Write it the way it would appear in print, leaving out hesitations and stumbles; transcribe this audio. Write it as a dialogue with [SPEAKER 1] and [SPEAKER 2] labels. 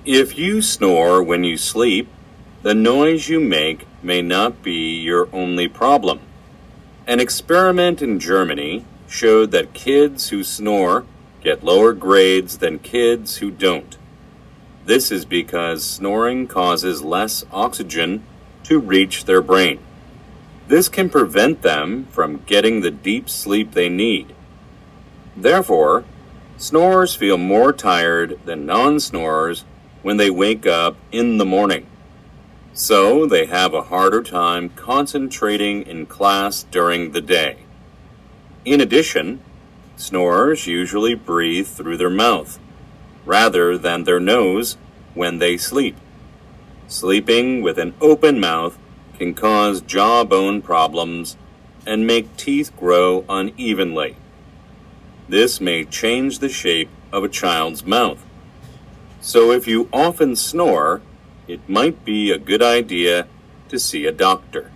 [SPEAKER 1] If you snore when you sleep, the noise you make may not be your only problem. An experiment in Germany showed that kids who snore get lower grades than kids who don't. This is because snoring causes less oxygen to reach their brain. This can prevent them from getting the deep sleep they need. Therefore, snorers feel more tired than non-snorers when they wake up in the morning. So they have a harder time concentrating in class during the day. In addition, snorers usually breathe through their mouth rather than their nose when they sleep. Sleeping with an open mouth can cause jawbone problems and make teeth grow unevenly. This may change the shape of a child's mouth. So if you often snore, it might be a good idea to see a doctor.